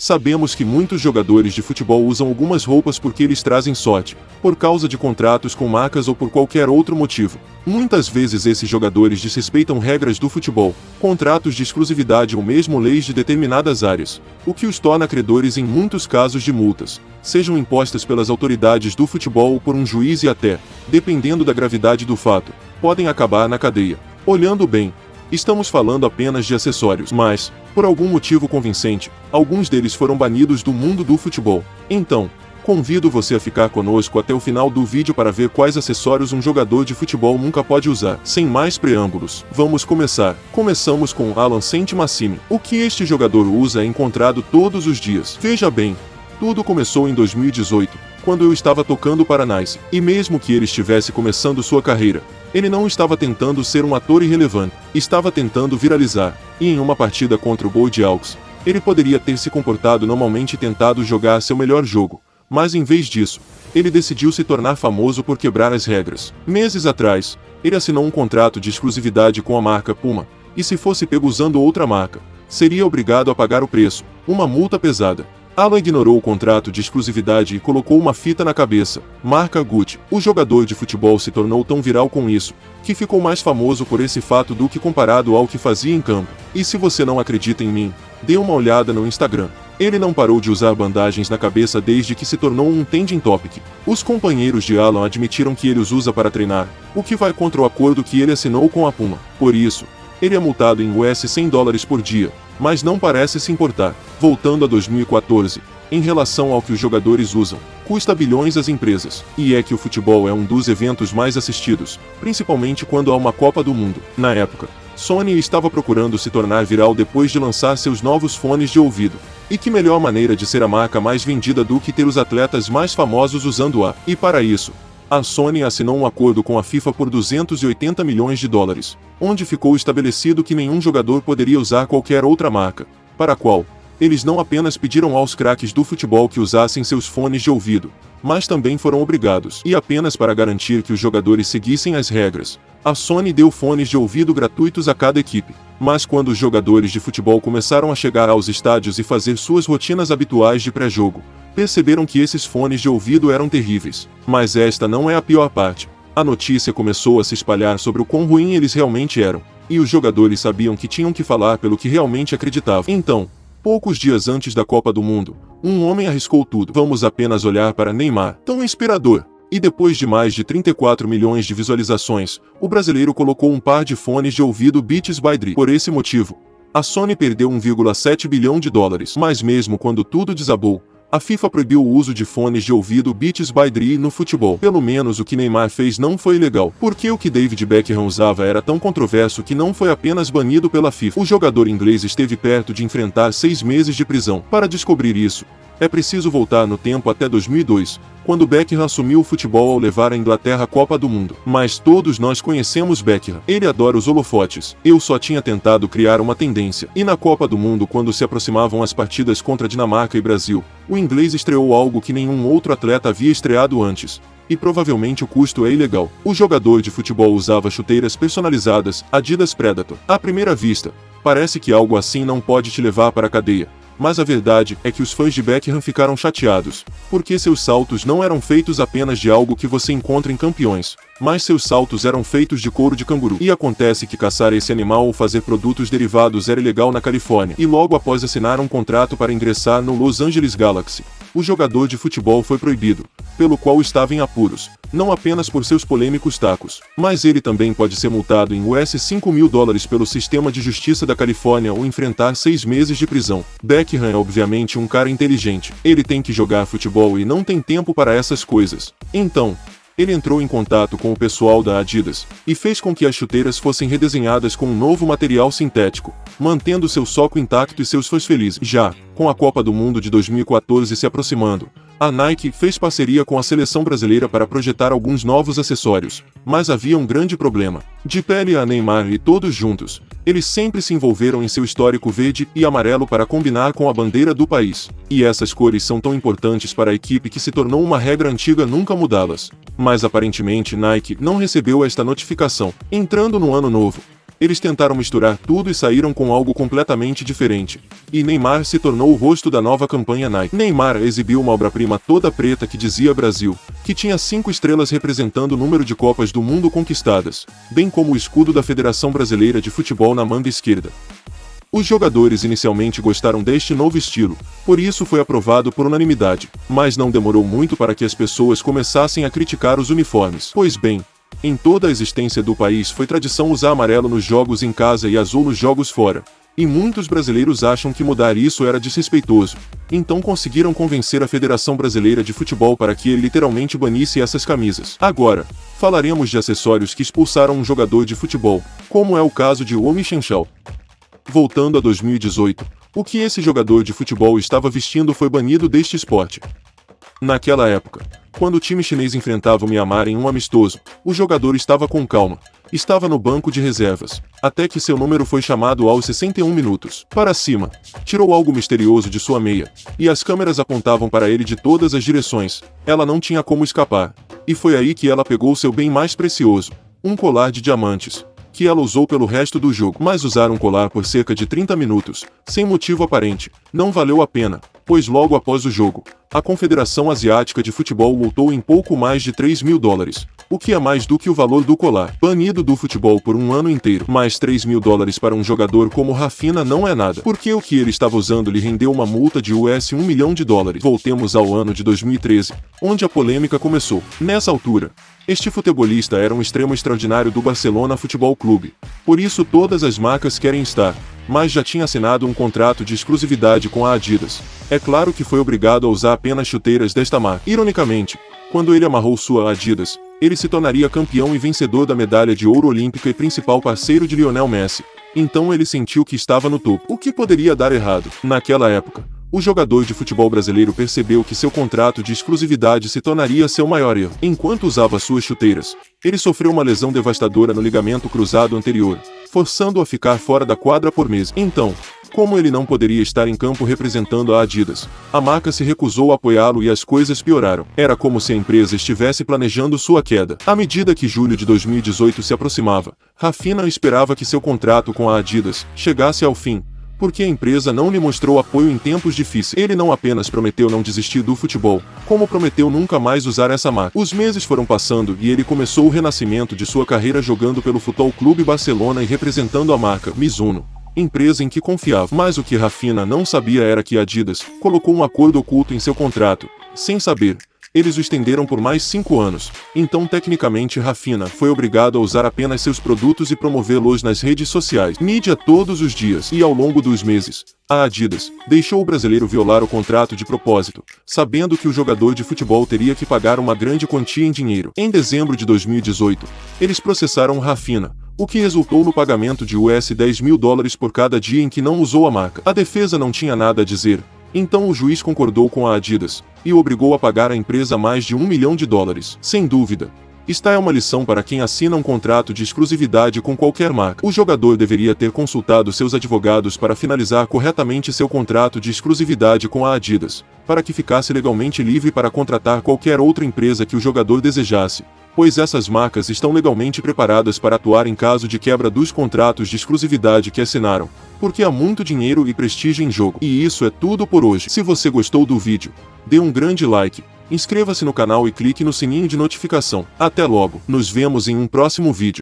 Sabemos que muitos jogadores de futebol usam algumas roupas porque eles trazem sorte, por causa de contratos com marcas ou por qualquer outro motivo. Muitas vezes esses jogadores desrespeitam regras do futebol, contratos de exclusividade ou mesmo leis de determinadas áreas, o que os torna credores em muitos casos de multas, sejam impostas pelas autoridades do futebol ou por um juiz e até, dependendo da gravidade do fato, podem acabar na cadeia. Olhando bem, estamos falando apenas de acessórios, mas, por algum motivo convincente, alguns deles foram banidos do mundo do futebol. Então, convido você a ficar conosco até o final do vídeo para ver quais acessórios um jogador de futebol nunca pode usar. Sem mais preâmbulos, vamos começar. Começamos com Alan Saint-Maximin. O que este jogador usa é encontrado todos os dias. Veja bem, tudo começou em 2018, quando eu estava tocando para Nice, e mesmo que ele estivesse começando sua carreira, ele não estava tentando ser um ator irrelevante, estava tentando viralizar, e em uma partida contra o Bold Hawks, ele poderia ter se comportado normalmente e tentado jogar seu melhor jogo, mas em vez disso, ele decidiu se tornar famoso por quebrar as regras. Meses atrás, ele assinou um contrato de exclusividade com a marca Puma, e se fosse pego usando outra marca, seria obrigado a pagar o preço, uma multa pesada. Alan ignorou o contrato de exclusividade e colocou uma fita na cabeça, marca Gucci. O jogador de futebol se tornou tão viral com isso, que ficou mais famoso por esse fato do que comparado ao que fazia em campo. E se você não acredita em mim, dê uma olhada no Instagram. Ele não parou de usar bandagens na cabeça desde que se tornou um trending topic. Os companheiros de Alan admitiram que ele os usa para treinar, o que vai contra o acordo que ele assinou com a Puma. Por isso, ele é multado em US $100 por dia, mas não parece se importar. Voltando a 2014, em relação ao que os jogadores usam, custa bilhões às empresas, e é que o futebol é um dos eventos mais assistidos, principalmente quando há uma Copa do Mundo. Na época, Sony estava procurando se tornar viral depois de lançar seus novos fones de ouvido. E que melhor maneira de ser a marca mais vendida do que ter os atletas mais famosos usando-a? E para isso, a Sony assinou um acordo com a FIFA por $280 milhões, onde ficou estabelecido que nenhum jogador poderia usar qualquer outra marca, para a qual eles não apenas pediram aos craques do futebol que usassem seus fones de ouvido, mas também foram obrigados. E apenas para garantir que os jogadores seguissem as regras, a Sony deu fones de ouvido gratuitos a cada equipe. Mas quando os jogadores de futebol começaram a chegar aos estádios e fazer suas rotinas habituais de pré-jogo, perceberam que esses fones de ouvido eram terríveis. Mas esta não é a pior parte. A notícia começou a se espalhar sobre o quão ruim eles realmente eram, e os jogadores sabiam que tinham que falar pelo que realmente acreditavam. Então, poucos dias antes da Copa do Mundo, um homem arriscou tudo. Vamos apenas olhar para Neymar, tão inspirador. E depois de mais de 34 milhões de visualizações, o brasileiro colocou um par de fones de ouvido Beats by Dre. Por esse motivo, a Sony perdeu $1,7 bilhão. Mas mesmo quando tudo desabou, a FIFA proibiu o uso de fones de ouvido Beats by Dre no futebol. Pelo menos o que Neymar fez não foi ilegal, porque o que David Beckham usava era tão controverso que não foi apenas banido pela FIFA. O jogador inglês esteve perto de enfrentar 6 meses de prisão. Para descobrir isso, é preciso voltar no tempo até 2002, quando Beckham assumiu o futebol ao levar a Inglaterra à Copa do Mundo. Mas todos nós conhecemos Beckham. Ele adora os holofotes. Eu só tinha tentado criar uma tendência. E na Copa do Mundo, quando se aproximavam as partidas contra Dinamarca e Brasil, o inglês estreou algo que nenhum outro atleta havia estreado antes. E provavelmente o custo é ilegal. O jogador de futebol usava chuteiras personalizadas, Adidas Predator. À primeira vista, parece que algo assim não pode te levar para a cadeia. Mas a verdade é que os fãs de Beckham ficaram chateados, porque seus saltos não eram feitos apenas de algo que você encontra em campeões, mas seus saltos eram feitos de couro de canguru. E acontece que caçar esse animal ou fazer produtos derivados era ilegal na Califórnia. E logo após assinar um contrato para ingressar no Los Angeles Galaxy, o jogador de futebol foi proibido, pelo qual estava em apuros, não apenas por seus polêmicos tacos, mas ele também pode ser multado em US $5 mil pelo sistema de justiça da Califórnia ou enfrentar 6 meses de prisão. Beckham é obviamente um cara inteligente. Ele tem que jogar futebol e não tem tempo para essas coisas. Então, ele entrou em contato com o pessoal da Adidas e fez com que as chuteiras fossem redesenhadas com um novo material sintético, mantendo seu soco intacto e seus fãs felizes. Já, com a Copa do Mundo de 2014 se aproximando, a Nike fez parceria com a seleção brasileira para projetar alguns novos acessórios, mas havia um grande problema. De pele a Neymar e todos juntos, eles sempre se envolveram em seu histórico verde e amarelo para combinar com a bandeira do país. E essas cores são tão importantes para a equipe que se tornou uma regra antiga nunca mudá-las. Mas aparentemente Nike não recebeu esta notificação. Entrando no ano novo, Eles tentaram misturar tudo e saíram com algo completamente diferente. E Neymar se tornou o rosto da nova campanha Nike. Neymar exibiu uma obra-prima toda preta que dizia Brasil, que tinha 5 estrelas representando o número de Copas do Mundo conquistadas, bem como o escudo da Federação Brasileira de Futebol na manga esquerda. Os jogadores inicialmente gostaram deste novo estilo, por isso foi aprovado por unanimidade, mas não demorou muito para que as pessoas começassem a criticar os uniformes. Pois bem, em toda a existência do país foi tradição usar amarelo nos jogos em casa e azul nos jogos fora, e muitos brasileiros acham que mudar isso era desrespeitoso, então conseguiram convencer a Federação Brasileira de Futebol para que ele literalmente banisse essas camisas. Agora, falaremos de acessórios que expulsaram um jogador de futebol, como é o caso de Omi Shenshao. Voltando a 2018, o que esse jogador de futebol estava vestindo foi banido deste esporte. Naquela época, quando o time chinês enfrentava o Myanmar em um amistoso, o jogador estava com calma, estava no banco de reservas, até que seu número foi chamado aos 61 minutos. Para cima, tirou algo misterioso de sua meia, e as câmeras apontavam para ele de todas as direções, ela não tinha como escapar. E foi aí que ela pegou seu bem mais precioso, um colar de diamantes, que ela usou pelo resto do jogo. Mas usar um colar por cerca de 30 minutos, sem motivo aparente, não valeu a pena, pois logo após o jogo, a Confederação Asiática de Futebol multou em pouco mais de $3.000, o que é mais do que o valor do colar. Banido do futebol por um ano inteiro, mais $3.000 para um jogador como Rafinha não é nada, porque o que ele estava usando lhe rendeu uma multa de US$1 milhão. Voltemos ao ano de 2013, onde a polêmica começou. Nessa altura, este futebolista era um extremo extraordinário do Barcelona Futebol Clube, por isso todas as marcas querem estar, mas já tinha assinado um contrato de exclusividade com a Adidas. É claro que foi obrigado a usar apenas chuteiras desta marca. Ironicamente, quando ele amarrou sua Adidas, ele se tornaria campeão e vencedor da medalha de ouro olímpica e principal parceiro de Lionel Messi. Então ele sentiu que estava no topo. O que poderia dar errado? Naquela época, o jogador de futebol brasileiro percebeu que seu contrato de exclusividade se tornaria seu maior erro. Enquanto usava suas chuteiras, ele sofreu uma lesão devastadora no ligamento cruzado anterior, forçando-o a ficar fora da quadra por meses. Então, como ele não poderia estar em campo representando a Adidas, a marca se recusou a apoiá-lo e as coisas pioraram. Era como se a empresa estivesse planejando sua queda. À medida que julho de 2018 se aproximava, Rafinha esperava que seu contrato com a Adidas chegasse ao fim, porque a empresa não lhe mostrou apoio em tempos difíceis. Ele não apenas prometeu não desistir do futebol, como prometeu nunca mais usar essa marca. Os meses foram passando e ele começou o renascimento de sua carreira jogando pelo Futebol Clube Barcelona e representando a marca Mizuno, empresa em que confiava. Mas o que Rafinha não sabia era que a Adidas colocou um acordo oculto em seu contrato. Sem saber, eles o estenderam por mais 5 anos, então tecnicamente Rafinha foi obrigado a usar apenas seus produtos e promovê-los nas redes sociais, mídia todos os dias. E ao longo dos meses, a Adidas deixou o brasileiro violar o contrato de propósito, sabendo que o jogador de futebol teria que pagar uma grande quantia em dinheiro. Em dezembro de 2018, eles processaram Rafinha, o que resultou no pagamento de US$10.000 por cada dia em que não usou a marca. A defesa não tinha nada a dizer, então o juiz concordou com a Adidas e o obrigou a pagar à empresa mais de $1 milhão. Sem dúvida, esta é uma lição para quem assina um contrato de exclusividade com qualquer marca. O jogador deveria ter consultado seus advogados para finalizar corretamente seu contrato de exclusividade com a Adidas, para que ficasse legalmente livre para contratar qualquer outra empresa que o jogador desejasse, pois essas marcas estão legalmente preparadas para atuar em caso de quebra dos contratos de exclusividade que assinaram, porque há muito dinheiro e prestígio em jogo. E isso é tudo por hoje. Se você gostou do vídeo, dê um grande like, inscreva-se no canal e clique no sininho de notificação. Até logo, nos vemos em um próximo vídeo.